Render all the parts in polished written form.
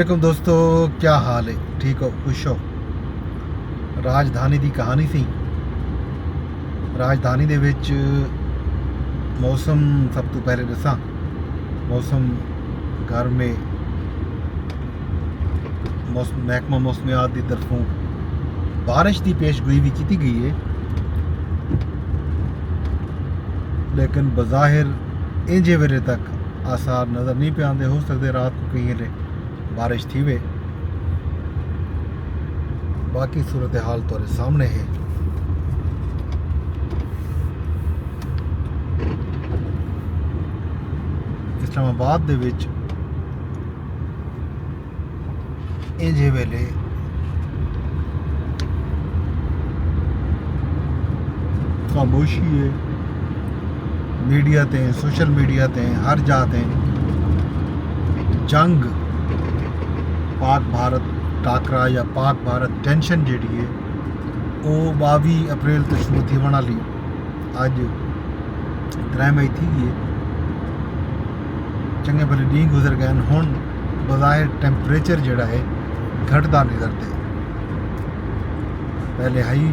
वालेकुम दोस्तों, क्या हाल है? ठीक हो? खुश हो? राजधानी की कहानी सी। राजधानी दे विच मौसम सब तो पहले दसा। मौसम घर में महकमा मौसमियात की तरफों बारिश की पेशगोई भी की गई है, लेकिन बज़ाहिर इंजे वेले तक आसार नज़र नहीं पे आते। हो सकते रात को कहीं ले बारिश थी वे। बाकी सूरत हाल तुहारे सामने है। इस्लामाबाद दे विच इंजे वेले खामोशी है। मीडिया ते सोशल मीडिया ते हर जाते जंग पाक भारत टाकरा या पाक भारत टेंशन जी है वो 22 अप्रैल तो शुरू थी वना ली। अज 3 मई थी गई है। चंगे भले डी गुजर गए। हुण बज़ाहिर टैंपरेचर जोड़ा है घटता नज़र दे। पहले हाई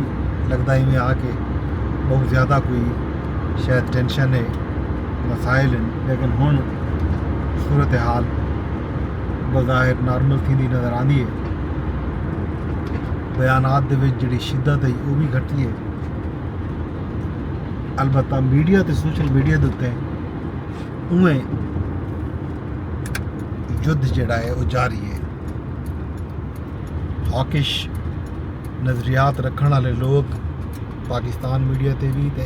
लगता इवें आके बहुत ज़्यादा कोई शायद टेंशन है, मसाइल हैं, लेकिन हुण सूरत हाल बज़ाहिर नॉर्मल थी नज़र आती है। बयानात दे विच जिहड़ी शिद्दत है वो भी घटी है। अलबत्ता मीडिया ते सोशल मीडिया के उत्ते उवें युद्ध जिहड़ा है वो जारी है। हॉकिश नज़रियात रखने वाले लोग पाकिस्तान मीडिया ते भी ते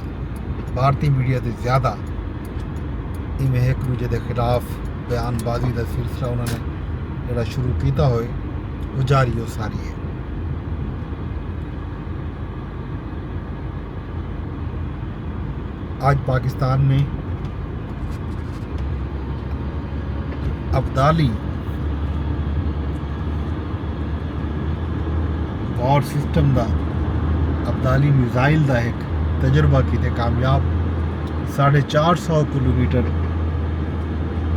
भारतीय मीडिया ते ज़्यादा इवें एक दूजे के खिलाफ बयानबाजी का सिलसिला उन्होंने जोड़ा शुरू किया होए वो जारी हो सारी है। आज पाकिस्तान में अब्दाली वॉर सिस्टम का अब्दाली मिसाइल का एक तजुर्बा किते कामयाब 450 किलोमीटर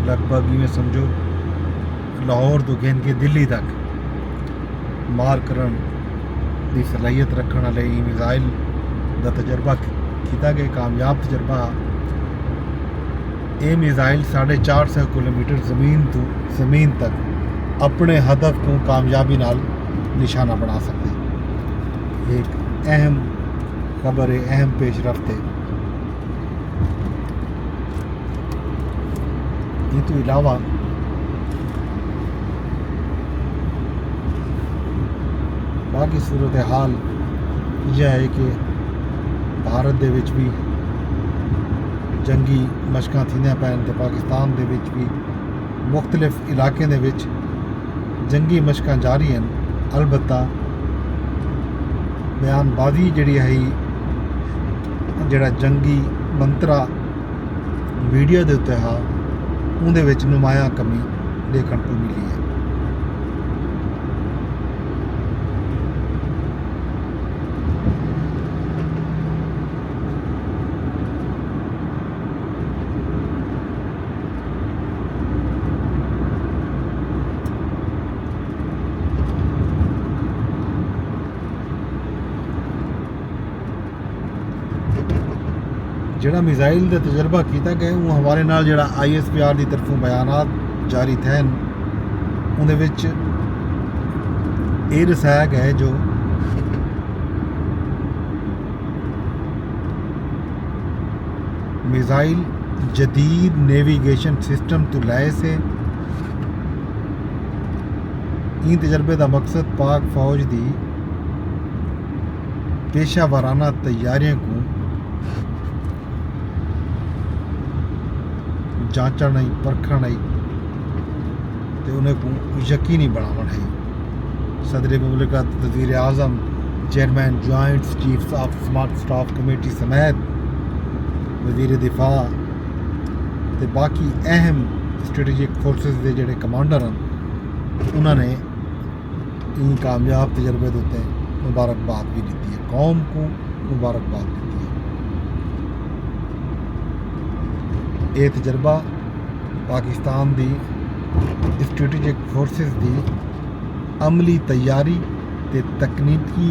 लगभग इवें समझो लाहौर तो गेंद के दिल्ली तक मार करन की सलाहियत रखने वाले मिसाइल का तजर्बा किया गया। कामयाब तजर्बा। ये मिसाइल 450 किलोमीटर ज़मीन तक अपने हदफ को कामयाबी नाल निशाना बना सकते। एक अहम खबर है, अहम पेशरफ्त है। ये तो इलावा बाकी सूरत हाल यह है कि भारत दे विच भी जंगी मशकां थींदियां पैन ते पाकिस्तान दे विच भी मुख्तलिफ इलाकों दे विच जंगी मशकां जारी हैं। अलबत्ता बयानबाजी जिहड़ी है जिहड़ा जंगी मंत्रा मीडिया दे उत्ते हा उहदे विच नुमाया कमी देखने को मिली है। जिहड़ा मिसाइल का तजर्बा किया गया वो हवाले नाल जिहड़ा ISPR की तरफों बयानात जारी थे उहदे विच ये दसाया गया जो मिसाइल जदीद नेविगेशन सिस्टम तो लय से इन तजर्बे का मकसद पाक फौज की पेशा वाराना तैयारियों को जांचना ही परखना ही तो उन्हें को यकीनी बनावन है। सदर मुमलिकत वज़ीर आज़म chairman joint chiefs of smart staff committee समेत वज़ीर दिफा ते बाकी अहम स्ट्रेटजिक फोर्सेस के जोड़े कमांडर हैं उन्होंने इन कामयाब तजर्बे के उत्ते मुबारकबाद भी दी है। कौम को मुबारकबाद दी है। ये तजर्बा पाकिस्तान की स्ट्रेटेजिक फोर्सेस दी अमली तैयारी ते तकनीकी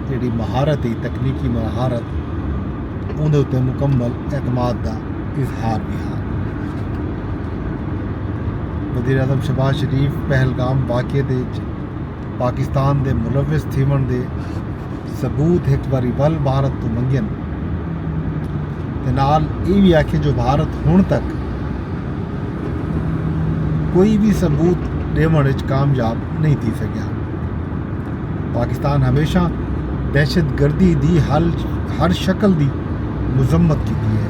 जिहड़ी महारत है, तकनीकी महारत उहदे उत्ते मुकम्मल एतमाद का इजहार भी है। वज़ीर आज़म शहबाज शरीफ पहलगाम वाक़े दे पाकिस्तान दे मुलविस थीवण दे सबूत एक बारी वल भारत तो मंगन ते नाल ये भी आखे जो भारत हुण तक कोई भी सबूत देवण कामयाब नहीं थी सकिया। पाकिस्तान हमेशा दहशतगर्दी दी हर शक्ल दी मुजम्मत की है।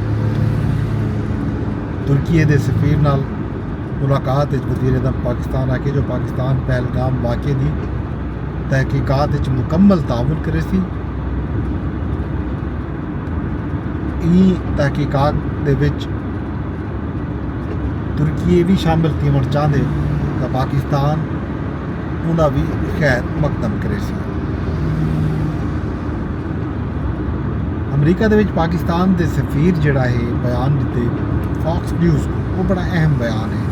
तुर्की दे सफीर नाल मुलाकात वज़ीर आज़म पाकिस्तान आके जो पाकिस्तान पहलगाम वाक़े दी तहकीकात मुकम्मल ताउन करे सी। तहकीकात दे विच तुर्की भी शामिल थीवण चाहते तो पाकिस्तान उन्हें भी खैर मकदम करे सी। अमरीका दे विच पाकिस्तान दे सफीर जिहड़ा है बयान दिते फॉक्स न्यूज़ को, वो बड़ा अहम बयान है।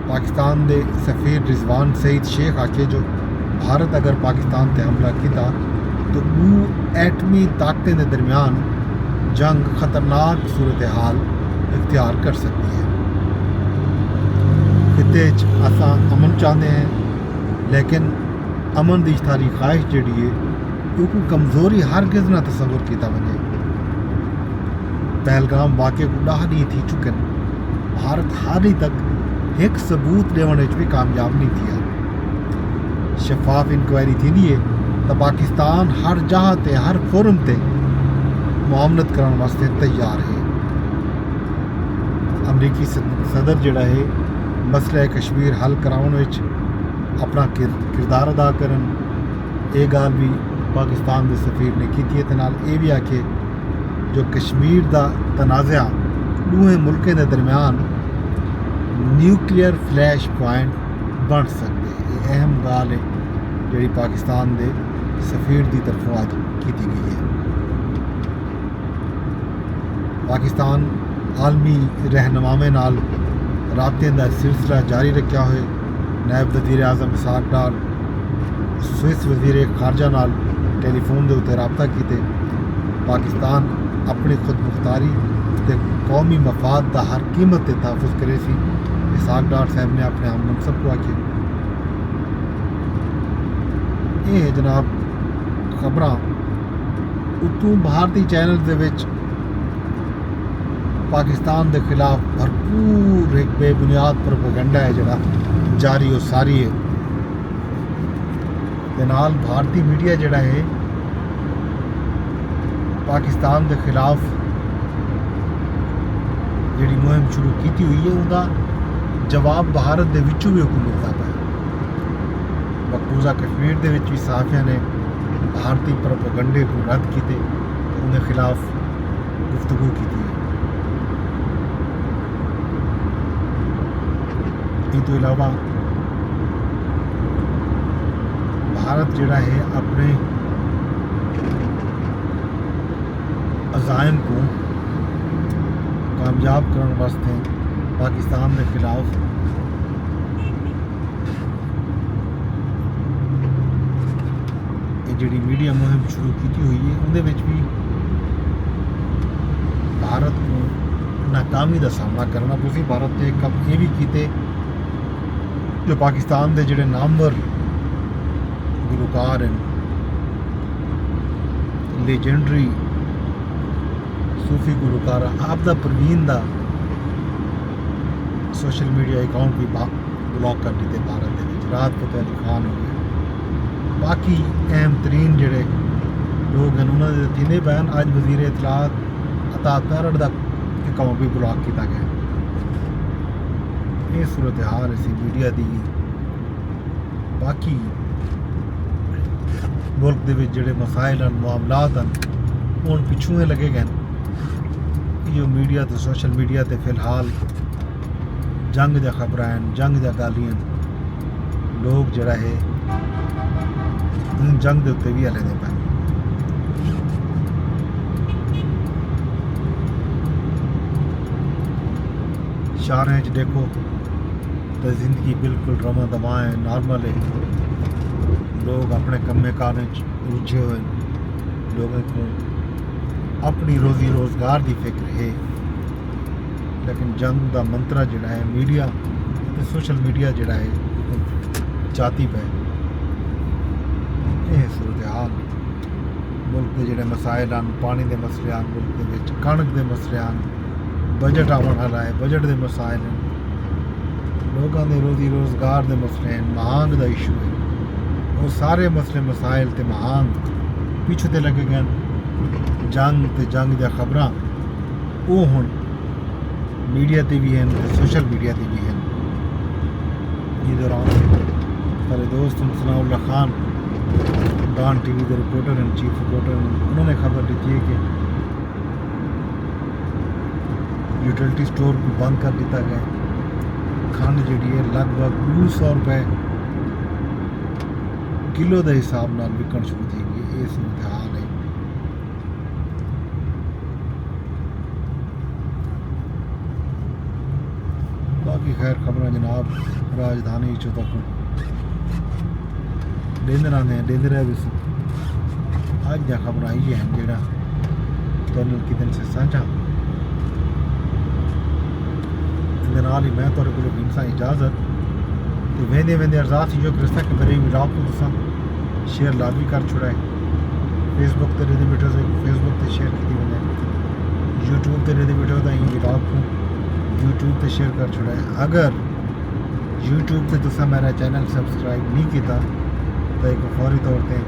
पाकिस्तान दे सफीर रिजवान सईद शेख आखे जो भारत अगर पाकिस्तान ते हमला किया तो दो एटमी ताकतें के दरमियान जंग खतरनाक सूरत हाल इख्तियार कर सकती है। खिते असा अमन चाहते हैं, लेकिन अमन की सारी ख्वाहिश जी है क्योंकि कमज़ोरी हरगिज़ ना तस्वुर किया वजे। पहलगाम वाक़े को 10 ॾींहं थी चुकन, भारत हाली तक एक सबूत देवण भी कामयाब नहीं थिया। शफाफ इंक्वायरी थी है तो पाकिस्तान हर जहाँ ते हर फोरम ते मुआमलत करने वास्ते तैयार है। अमरीकी सदर जिहड़ा है मसला कश्मीर हल कराने अपना किरदार अदा करन, ये गाल भी पाकिस्तान के सफीर ने की है। नाल ये भी आखे जो कश्मीर का तनाज़ा दोवें मुल्कों के दरमियान न्यूक्लियर फ्लैश पॉइंट बन सकते। ये अहम गाल है जी पाकिस्तान के सफीर की तरफों अज की गई है। पाकिस्तान आलमी रहनुमावे नाल राबते का सिलसिला जारी रखा हुए। नायब वज़ीर आज़म इसाक डार स्विस वज़ीर खारजा नाल टेलीफोन के उत्ते राबता किए। पाकिस्तान अपनी खुद मुख्तारी ते कौमी मफाद का हर कीमत से तहफ़ुज़ करे सी। इसाक डार साहब ने अपने आम मनसब को आखे। ये है जनाब खबरां उतों भारतीय चैनल दे विच पाकिस्तान के खिलाफ भरपूर एक बेबुनियाद प्रोपेगेंडा है जरा जारी और सारी है। ते नाल भारतीय मीडिया जड़ा है पाकिस्तान के खिलाफ जी मुहिम शुरू की हुई है, उनका जवाब भारत के विचों भी हुक्म मिलता पाया। मकबूजा कश्मीर के भी सहाफिया ने भारतीय प्रोपेगेंडे को रद्द किए, उनके खिलाफ गुफ्तगू की। तो अलावा भारत जिहड़ा है अपने अज़ाइम को कामयाब करने वास्ते पाकिस्तान के खिलाफ जी मीडिया मुहिम शुरू की हुई है, उनके भी भारत को नाकामी का सामना करना। तुसी भारत ने कम ये भी किए जो पाकिस्तान के जोड़े नामवर गुलकार हैं, लेजेंडरी सूफी गुलकार आपदा परवीन का सोशल मीडिया अकाउंट भी ब्लॉक कर दिते भारत के। राहत फतेह अली खान हो गए, बाकी अहम तरीन जोड़े लोग हैं उन्होंने तीनों बयान अज वज़ीर इतलात अता तारड़ का अकाउंट भी ब्लॉक किया गया। ये सूरत हाल इसी मीडिया की। बाकी मुल्क के जोड़े मसाइल हैं मामलात हैं हूँ पिछूँ लगे गए। जो मीडिया तो सोशल मीडिया ते फिलहाल जंग द खबर हैं, जंग द गालियां लोग जरा है जंग के उत्ते भी हले पे। शहरें च देखो तो जिंदगी बिल्कुल रमा दमा है, नॉर्मल है। लोग अपने कम्मे कारें च रुझे हुए, लोगों को अपनी रोजी रोजगार की फिक्र है। लेकिन जंग का मंत्रा जिहड़ा है मीडिया ते सोशल मीडिया जिहड़ा है जाती पे यह सूरत हाल। मुल्क के जिहड़े मसाइल हैं, पानी के मसले हैं, मुल्क के विच कणक के मसले हैं, बजट आवन वाला है, बजट के मसाइल हैं, लोगों के रोजी रोजगार के मसले हैं, महंग का इशू है। वो सारे मसले मसाइल ते महंग पिछू ते लगे गए। जंग ते जंग दी खबरां वो हुण मीडिया ते भी हैं ते सोशल मीडिया ते भी हैं। इस दौरान सारे दोस्त सनाउल्लाह खान डान टीवी के रिपोर्टर हैं, चीफ रिपोर्टर हैं, उन्होंने खबर दी है कि यूटिलिटी स्टोर को बंद कर दिया गया। खंड जी है लगभग 200 रुपए किलो के हिसाब नाल विकण शुरू थी गई। ये सूरत हाल है। बाकी खैर खबर जनाब राजधानी चो तक डेंदर ने डेंदर भी अज दी खबर आई है जोड़ा तुहानू कितने से साझा। ही मैं तुहाडे कोलों गिनसा इजाजत तो वेंदे वेंदे अरदास जो करता कि मेरे विलाप को तुसां शेयर लाजमी कर छुड़ा है। फेसबुक ते रेदे बेटो से फेसबुक ते शेयर की वने, यूट्यूब ते रेदे बेटो तो विलाप को यूट्यूब ते शेयर कर छुड़ा है। अगर यूट्यूब से तुसां मेरा चैनल सब्सक्राइब नहीं किया तो एक फौरी तौर पर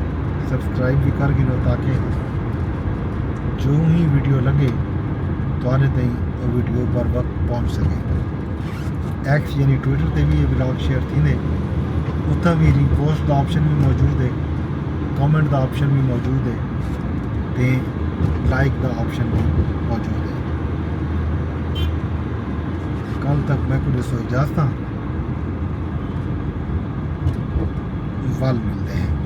सब्सक्राइब भी कर गिनो ताकि जो ही वीडियो लगे तुहाडे ताईं वो वीडियो बर वक्त पहुँच सके। एक्स यानी ट्विटर पर भी ये ब्लॉग शेयर थी, उत्तर भी रिपोस्ट का ऑप्शन भी मौजूद है, कमेंट का ऑप्शन भी मौजूद है, तो लाइक का ऑप्शन भी मौजूद है। कल तक मैं कुछ इजाजत वल मिलते हैं।